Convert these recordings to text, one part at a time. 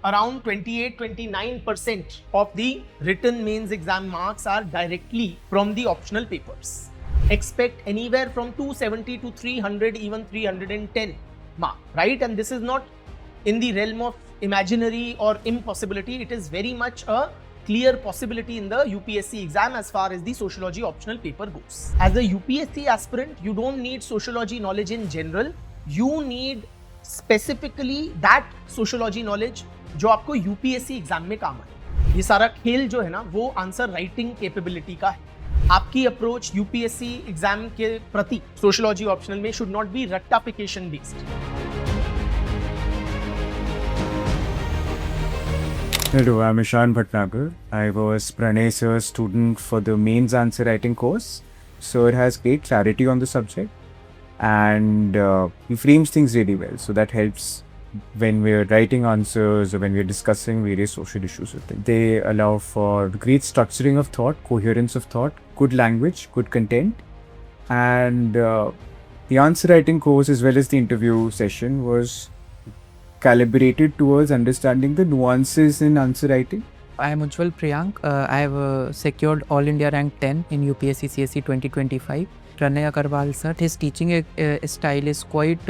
around 28-29% of the written mains exam marks are directly from the optional papers. Expect anywhere from 270 to 300, even 310 mark, right? And this is not in the realm of imaginary or impossibility. It is very much a clear possibility in the UPSC exam as far as the sociology optional paper goes. As a UPSC aspirant, you don't need sociology knowledge in general. You need specifically that sociology knowledge जो आपको UPSC exam में काम आए. ये सारा खेल जो है ना वो आंसर राइटिंग कैपेबिलिटी का है. आपकी अप्रोच UPSC एग्जाम के प्रति सोशियोलॉजी ऑप्शनल में शुड नॉट बी रट्टाफिकेशन based. Hello, I'm Ishan Bhatnagar. I was Pranay sir's student for the mains answer writing course. Sir has great clarity on the subject and he frames things really well. So that helps when we're writing answers or when we're discussing various social issues with them. They allow for great structuring of thought, coherence of thought, good language, good content. And the answer writing course as well as the interview session was calibrated towards understanding the nuances in answer writing. I am Ujjwal Priyank. I have secured All India Rank 10 in UPSC CSE 2025. Pranay Agarwal sir, his teaching style is quite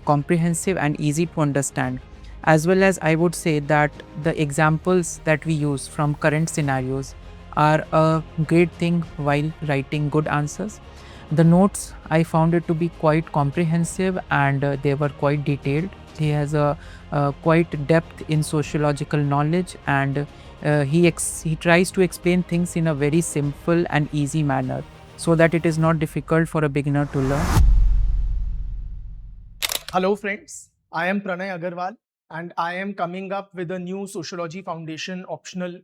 comprehensive and easy to understand. As well as I would say that the examples that we use from current scenarios are a great thing while writing good answers. The notes, I found it to be quite comprehensive and they were quite detailed. He has a quite depth in sociological knowledge and he tries to explain things in a very simple and easy manner so that it is not difficult for a beginner to learn. Hello friends, I am Pranay Agarwal and I am coming up with a new Sociology Foundation optional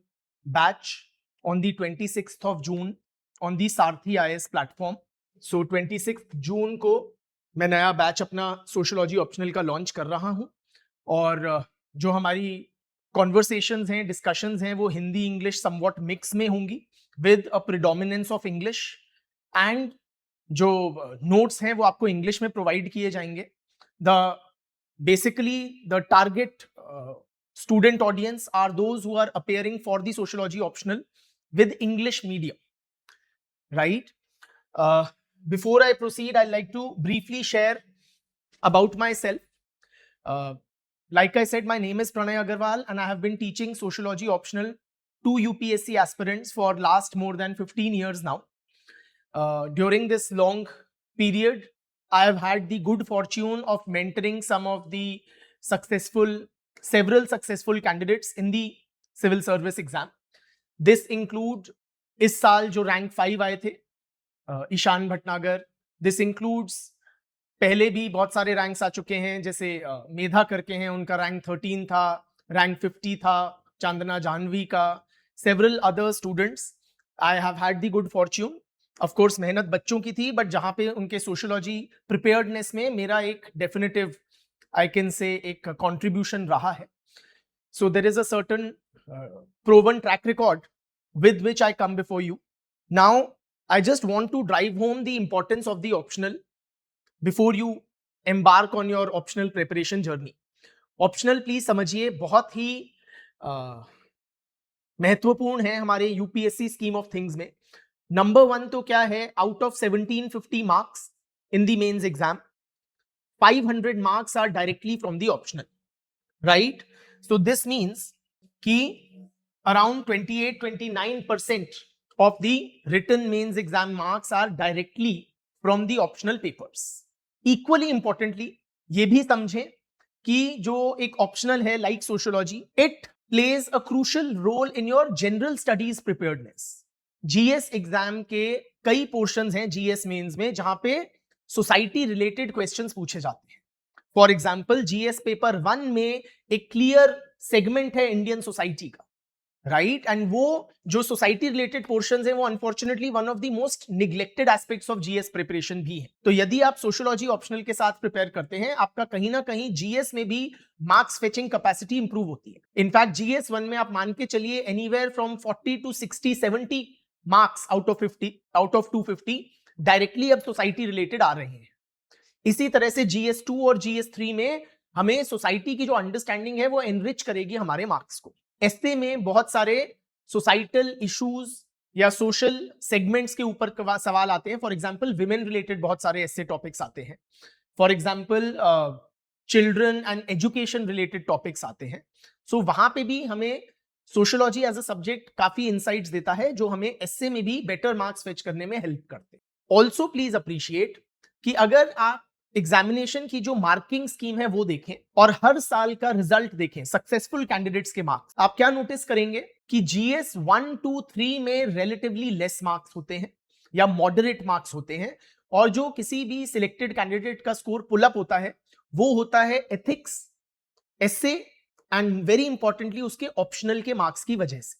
batch on the 26th of June on the Sarthi IS platform. So 26th जून को मैं नया batch अपना sociology optional का launch कर रहा हूं और जो हमारी कॉन्वर्सेशंस हैं, डिस्कशंस हैं वो हिंदी इंग्लिश समवॉट मिक्स में होंगी with a predominance of English and जो नोट्स हैं वो आपको इंग्लिश में प्रोवाइड किए जाएंगे. Basically the target student audience are those who are appearing for the sociology optional with English medium, right? Before I proceed, I'd like to briefly share about myself. Like I said, my name is Pranay Agarwal and I have been teaching sociology optional to UPSC aspirants for last more than 15 years now. During this long period, I have had the good fortune of mentoring some of the several successful candidates in the civil service exam. This include इस साल जो rank 5 आए थे, Ishan Bhatnagar. This includes पहले भी बहुत सारे ranks आ चुके हैं, जैसे मेधा करके हैं, उनका रैंक 13 था, रैंक 50 था, चांदना जानवी का, several other students. I have had the good Fortune. Of course मेहनत बच्चों की थी, बट जहाँ पे उनके सोशियोलॉजी प्रिपेयर्डनेस में मेरा एक डेफिनेटिव आई कैन से एक कॉन्ट्रीब्यूशन रहा है. So there is a certain proven track record with which I come before you. Now, I just want to drive home the importance of the optional before you embark on your optional preparation journey. Optional please समझिए बहुत ही महत्वपूर्ण है हमारे UPSC scheme of things में. Number 1 तो क्या है, out of 1750 marks in the mains exam, 500 marks are directly from the optional, right? So this means कि around 28-29% of the written mains exam marks are directly from the optional papers. Equally importantly, ये भी समझें कि जो एक optional है like sociology, it plays a crucial role in your general studies preparedness. GS exam के कई portions हैं GS mains में जहां पे society related questions पूछे जाते हैं. For example, GS paper 1 में एक clear segment है Indian society का, राइट एंड वो जो सोसाइटी रिलेटेड पोर्शंस हैं वो unfortunately one of the most neglected aspects of GS preparation भी है. तो यदि आप सोशियोलॉजी ऑप्शनल के साथ प्रिपेयर करते हैं, आपका कहीं ना कहीं जीएस में भी मार्क्स फेचिंग कैपेसिटी इंप्रूव होती है. इनफैक्ट जीएस 1 में आप मान के चलिए anywhere from 40 to 60-70 marks out of 250 directly अब सोसाइटी रिलेटेड आ रहे हैं. इसी तरह से GS2 और GS3 में हमें सोसाइटी की जो अंडरस्टैंडिंग है वो एनरिच करेगी हमारे मार्क्स को। एस्से में बहुत सारे सोसाइटल इश्यूज या सोशल सेगमेंट्स के ऊपर सवाल आते हैं। फॉर एग्जाम्पल विमेन रिलेटेड बहुत सारे एस्से टॉपिक्स आते हैं। For example children and education related topics आते हैं। सो वहां पे भी हमें सोशियोलॉजी एज अ सब्जेक्ट काफी इनसाइट्स देता है जो हमें एस्से में भी बेटर मार्क्स फेच करने में हेल्प करते हैं। ऑल्सो प्लीज अप्रिशिएट कि अगर आप एग्जामिनेशन की जो मार्किंग स्कीम है वो देखें और हर साल का रिजल्ट देखें, सक्सेसफुल कैंडिडेट्स के मार्क्स, आप क्या नोटिस करेंगे कि जीएस 1, 2, 3 में रिलेटिवली लेस मार्क्स होते हैं या मॉडरेट मार्क्स होते हैं, और जो किसी भी सिलेक्टेड कैंडिडेट का स्कोर पुल अप होता है वो होता है ethics, essay and very importantly उसके ऑप्शनल के मार्क्स की वजह से।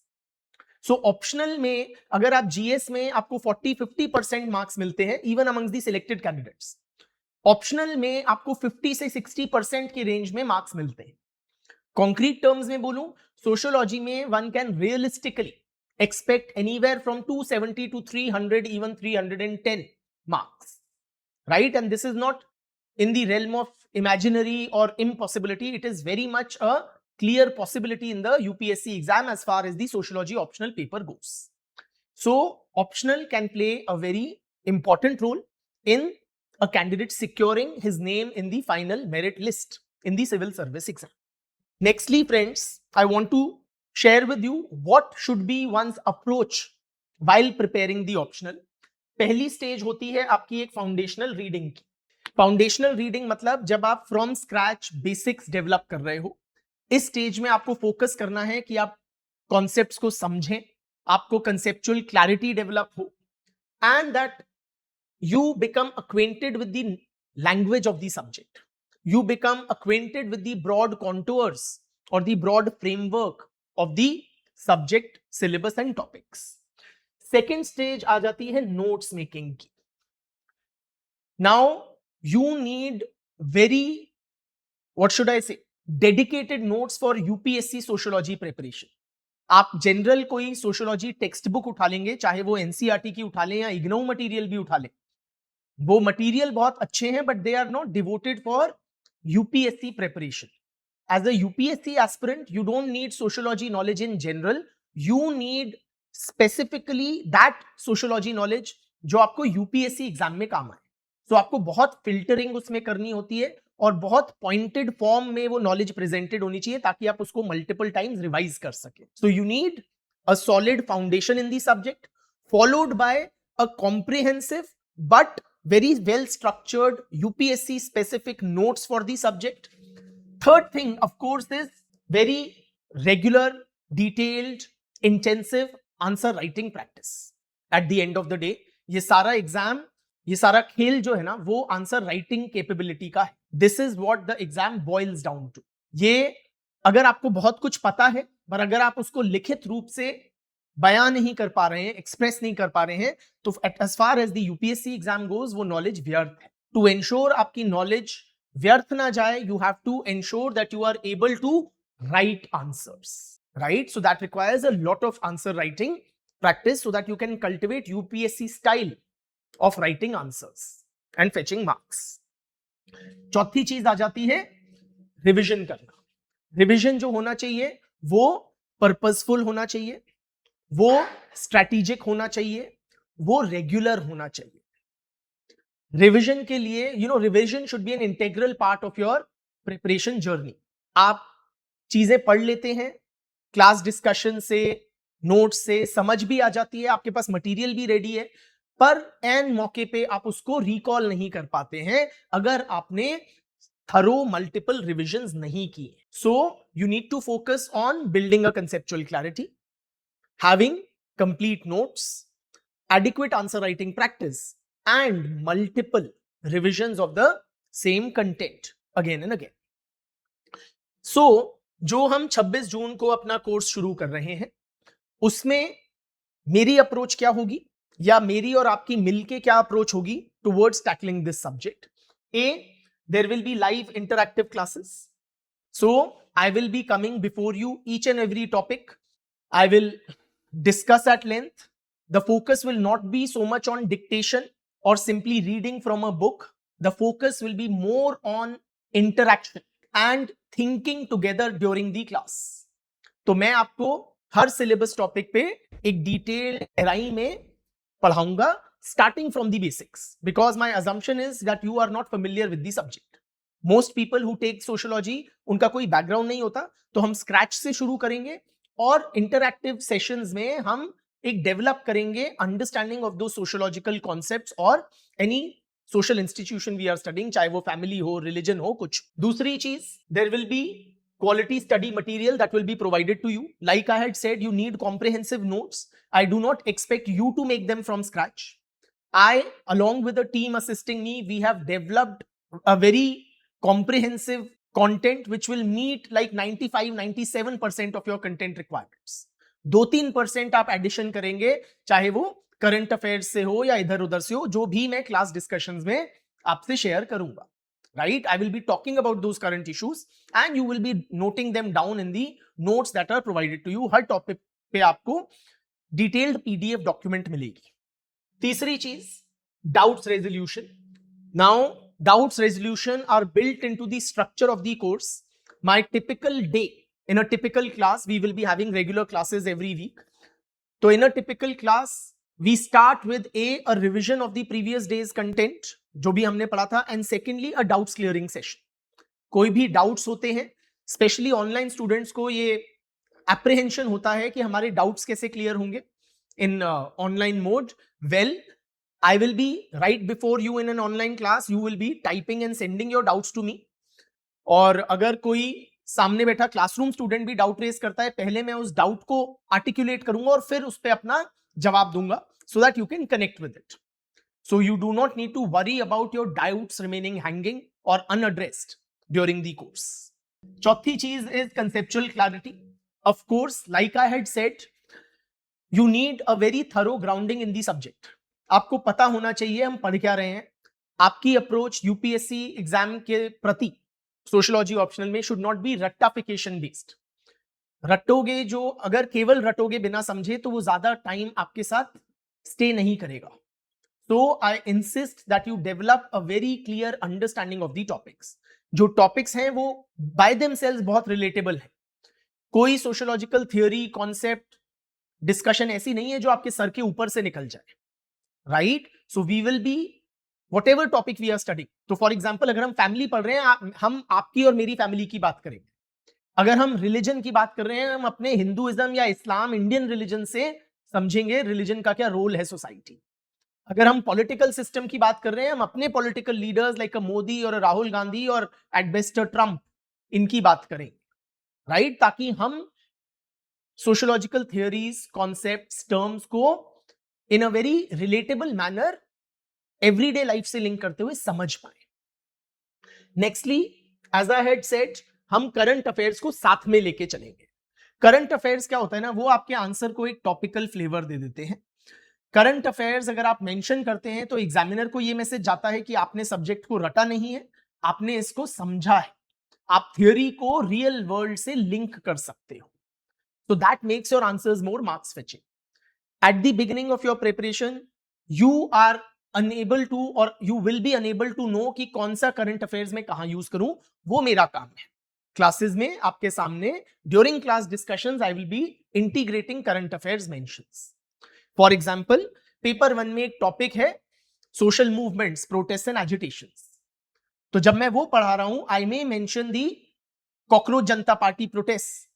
सो ऑप्शनल में अगर आप जीएस में आपको 40-50% मार्क्स मिलते हैं even amongst the selected candidates, optional में आपको 50 से 60% के रेंज में मार्क्स मिलते हैं। कॉन्क्रीट टर्म्स में बोलूं, सोशियोलॉजी में one can realistically expect anywhere from 270 to 300, even 310 marks, right? And this is not in the realm of imaginary or impossibility. It is very much a clear possibility in the UPSC exam as far as the sociology optional paper goes. So optional can play a very important role in a candidate securing his name in the final merit list in the civil service exam. Nextly, friends, I want to share with you what should be one's approach while preparing the optional. पहली stage होती है आपकी एक foundational reading की। Foundational reading मतलब जब आप from scratch basics develop कर रहे हो, इस स्टेज में आपको फोकस करना है कि आप कॉन्सेप्ट्स को समझें, आपको कंसेप्चुअल क्लैरिटी डेवलप हो, and that you become acquainted with the language of the subject. You become acquainted with the broad contours or the broad framework of the subject, syllabus and topics. Second stage आ जाती है notes making की. Now you need very, what should I say, dedicated notes for UPSC sociology preparation. आप general कोई sociology text book उठा लेंगे, चाहे वो NCERT की उठा लें या इग्नोउ मटेरियल भी उठा लें, वो मटेरियल बहुत अच्छे हैं but they are not devoted for UPSC preparation. As a UPSC aspirant you don't need sociology knowledge in general, you need specifically that sociology knowledge जो आपको यूपीएससी एग्जाम में काम आए. तो आपको बहुत फिल्टरिंग उसमें करनी होती है और बहुत पॉइंटेड फॉर्म में वो नॉलेज प्रेजेंटेड होनी चाहिए ताकि आप उसको मल्टीपल टाइम्स रिवाइज कर सके. सो you need a solid foundation in the subject followed by a comprehensive but very well structured UPSC specific notes for the subject. Third thing, of course, is very regular, detailed, intensive answer writing practice. At the end of the day, ये सारा exam, ये सारा खेल जो है ना वो answer writing capability का है. This is what the exam boils down to. ये अगर आपको बहुत कुछ पता है पर अगर आप उसको लिखित रूप से बयान नहीं कर पा रहे हैं, एक्सप्रेस नहीं कर पा रहे हैं, तो as far as the UPSC exam goes वो नॉलेज व्यर्थ है. टू एंश्योर आपकी नॉलेज व्यर्थ ना जाए, you have to ensure that you are able to write answers, right? So that requires a lot of answer writing practice so that you can cultivate UPSC style of writing answers and fetching marks. चौथी चीज आ जाती है revision करना. Revision जो होना चाहिए वो purposeful होना चाहिए, वो स्ट्रैटेजिक होना चाहिए, वो रेगुलर होना चाहिए. रिवीजन के लिए revision should be an integral part of your preparation journey. आप चीजें पढ़ लेते हैं, क्लास डिस्कशन से, नोट्स से समझ भी आ जाती है, आपके पास मटेरियल भी रेडी है, पर एन मौके पे आप उसको रिकॉल नहीं कर पाते हैं अगर आपने थरो मल्टीपल रिविजन्स नहीं किए. So you need to focus on building a conceptual clarity, having complete notes, adequate answer writing practice, and multiple revisions of the same content again and again. So, जो हम 26 जून को अपना course शुरू कर रहे हैं उसमें मेरी अप्रोच क्या होगी या मेरी और आपकी मिलके क्या अप्रोच होगी towards tackling this subject. A, there will be live interactive classes. So, I will be coming before you each and every topic. I will discuss at length. The focus will not be so much on dictation or simply reading from a book. The focus will be more on interaction and thinking together during the class. तो मैं आपको हर syllabus topic पे एक detail गहराई में पढ़ाऊंगा, starting from the basics, because my assumption is that you are not familiar with the subject. Most people who take sociology, उनका कोई बैकग्राउंड नहीं होता, तो हम स्क्रैच से शुरू करेंगे और इंटरैक्टिव सेशंस में हम एक डेवलप करेंगे अंडरस्टैंडिंग ऑफ दो सोशियोलॉजिकल कॉन्सेप्ट्स और any social institution we are studying, चाहे वो फैमिली हो, रिलीजन हो, कुछ. दूसरी चीज, there will be quality study material that will be provided to you. Like I had said, you need comprehensive notes. I do not expect you to make them from scratch. I, along with the team assisting me, we have developed a very comprehensive content which will meet like 95-97% of your content requirements. 2-3% आप addition करेंगे, चाहे वो current affairs से हो या इधर उधर से हो, जो भी मैं क्लास डिस्कशंस में आपसे शेयर करूंगा. Right? I will be talking about those current issues and you will be noting them down in the notes that are provided to you. Her topic पे आपको डिटेल्ड PDF डॉक्यूमेंट मिलेगी. तीसरी चीज, doubts resolution. Now, doubts resolution are built into the structure of the course. My typical day, in a typical class, we will be having regular classes every week. So in a typical class, we start with a revision of the previous day's content, जो भी हमने पढ़ा था, and secondly a doubts clearing session. कोई भी doubts होते हैं, specially online students को ये एप्रीहेंशन होता है कि हमारे डाउट्स कैसे क्लियर होंगे in online mode. Well, I will be right before you in an online class, you will be typing and sending your doubts to me. और अगर कोई सामने बैठा क्लासरूम स्टूडेंट भी डाउट रेज करता है, पहले मैं उस डाउट को आर्टिकुलेट करूंगा और फिर उस पर अपना जवाब दूंगा, so that you can connect with it. So you do not need to worry about your doubts remaining hanging or unaddressed during the course. चौथी चीज is conceptual clarity. Of course, like I had said, you need a very thorough grounding in the subject. आपको पता होना चाहिए हम पढ़ क्या रहे हैं. आपकी अप्रोच यूपीएससी एग्जाम के प्रति सोशियोलॉजी ऑप्शनल में शुड नॉट बी रट्टाफिकेशन बेस्ड. रटोगे जो, अगर केवल रटोगे बिना समझे, तो वो ज्यादा टाइम आपके साथ स्टे नहीं करेगा. So I insist that you develop a very clear understanding of the topics. जो टॉपिक्स हैं वो by themselves बहुत रिलेटेबल है. कोई सोशियोलॉजिकल थियोरी, कॉन्सेप्ट, डिस्कशन ऐसी नहीं है जो आपके सर के ऊपर से निकल जाए. Right? So we will be whatever topic we are studying. तो फॉर एग्जाम्पल, अगर हम फैमिली पढ़ रहे हैं, हम आपकी और मेरी फैमिली की बात करेंगे. अगर हम रिलीजन की बात कर रहे हैं, हम अपने हिंदुइज्म या इस्लाम, इंडियन रिलीजन से समझेंगे रिलीजन का क्या रोल है सोसाइटी. अगर हम पॉलिटिकल सिस्टम की बात कर रहे हैं, हम अपने पॉलिटिकल लीडर्स लाइक मोदी और राहुल गांधी और एट बेस्ट ट्रंप, इनकी बात करें. राइट? ताकि हम सोशियोलॉजिकल थियोरीज, कॉन्सेप्ट्स, टर्म्स को in a very relatable manner everyday life से लिंक करते हुए समझ पाए. Nextly, as I had said, हम करंट अफेयर्स को साथ में लेके चलेंगे. करंट अफेयर्स क्या होता है ना, वो आपके आंसर को एक टॉपिकल फ्लेवर दे देते हैं. करंट अफेयर्स अगर आप मेंशन करते हैं तो एग्जामिनर को ये मैसेज जाता है कि आपने सब्जेक्ट को रटा नहीं है, आपने इसको समझा है, आप थ्योरी को रियल वर्ल्ड से लिंक कर सकते हो. So that makes your answers more marks fetching. At the beginning of your preparation, you are unable to or you will be unable to know कि कौन सा करंट अफेयर्स में कहां यूज करूं. वो मेरा काम है. क्लासेस में आपके सामने during class discussions I will B integrating current affairs mentions. For example, paper 1 में एक टॉपिक है social movements, protest and agitations. तो जब मैं वो पढ़ा रहा हूं, आई मे mention the cockroach Janata party protest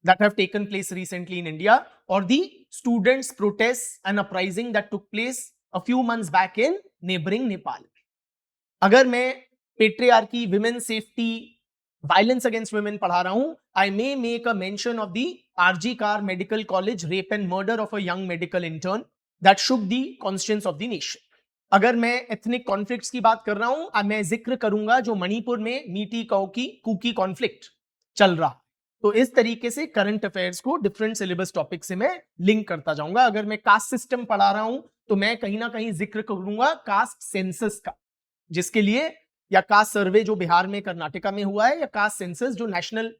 that have taken place recently in India, or the students' protests and uprising that took place a few months back in neighboring Nepal. अगर मैं patriarchy, women safety, violence against women पढ़ा रहा हूं, I may make a mention of the RG Kar Medical College rape and murder of a young medical intern that shook the conscience of the nation. अगर मैं ethnic conflicts की बात कर रहा हूं, मैं जिक्र करूंगा जो मणिपुर में मीटी कुकी कॉन्फ्लिक्ट चल रहा. तो इस तरीके से करंट अफेयर्स को डिफरेंट सिलेबस टॉपिक से मैं लिंक करता जाऊंगा. अगर मैं कास्ट सिस्टम पढ़ा रहा हूं तो मैं कहीं ना कहीं जिक्र करूंगा कास्ट सेंसस का, जिसके लिए, या कास्ट सर्वे जो बिहार में, कर्नाटका में हुआ है, या कास्ट सेंसस जो नेशनल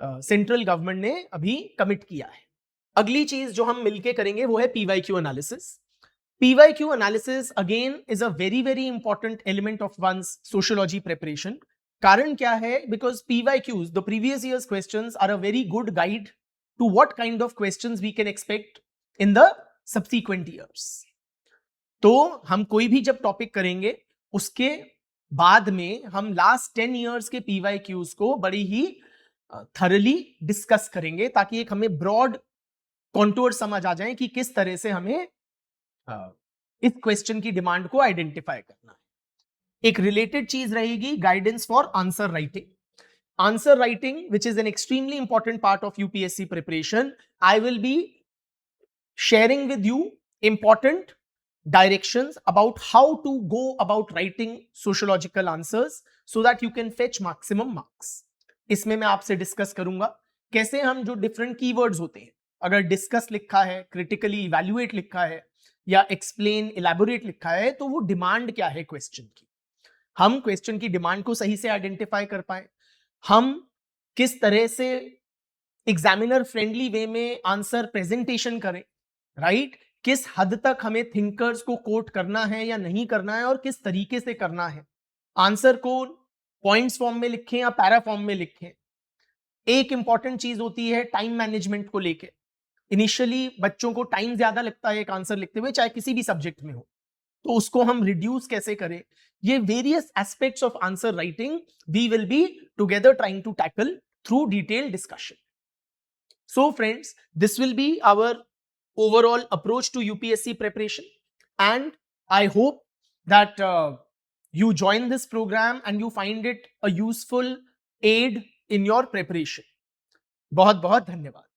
सेंट्रल गवर्नमेंट ने अभी कमिट किया है. अगली चीज जो हम मिलके करेंगे वो है PYQ analysis. PYQ analysis again is a very very important element of one's sociology preparation. कारण क्या है? Because PYQs, the previous years questions, are a very good guide to what kind of questions we can expect in the subsequent years. तो हम कोई भी जब topic करेंगे उसके बाद में हम लास्ट 10 ईयर्स के PYQs को बड़ी ही थरली डिस्कस करेंगे, ताकि एक हमें ब्रॉड कॉन्टूर समझ आ जाए कि किस तरह से हमें इस क्वेश्चन की डिमांड को आइडेंटिफाई करना है. एक रिलेटेड चीज रहेगी guidance for answer writing. Answer writing, which is an extremely important part of UPSC preparation, I will be sharing with you important directions about how to go about writing sociological answers so that you can fetch maximum marks. इसमें मैं आपसे discuss करूंगा कैसे हम जो different keywords होते हैं, अगर डिस्कस लिखा है, क्रिटिकली इवैल्यूएट लिखा है या एक्सप्लेन इलैबोरेट लिखा है, तो वो डिमांड क्या है क्वेश्चन की, हम क्वेश्चन की डिमांड को सही से आइडेंटिफाई कर पाए, हम किस तरह से एग्जामिनर फ्रेंडली वे में आंसर प्रेजेंटेशन करें, राइट? किस हद तक हमें थिंकर्स को कोट करना है या नहीं करना है और किस तरीके से करना है, आंसर को पॉइंट्स फॉर्म में लिखें या पैरा फॉर्म में लिखें. एक इंपॉर्टेंट चीज होती है टाइम मैनेजमेंट को लेके. इनिशियली बच्चों को टाइम ज्यादा लगता है एक आंसर लिखते हुए, चाहे किसी भी सब्जेक्ट में हो, तो उसको हम रिड्यूस कैसे करें, ये various aspects of answer writing we will be together trying to tackle through detailed discussion. So friends, this will be our overall approach to UPSC preparation, and I hope that you join this program and you find it a useful aid in your preparation. बहुत बहुत धन्यवाद.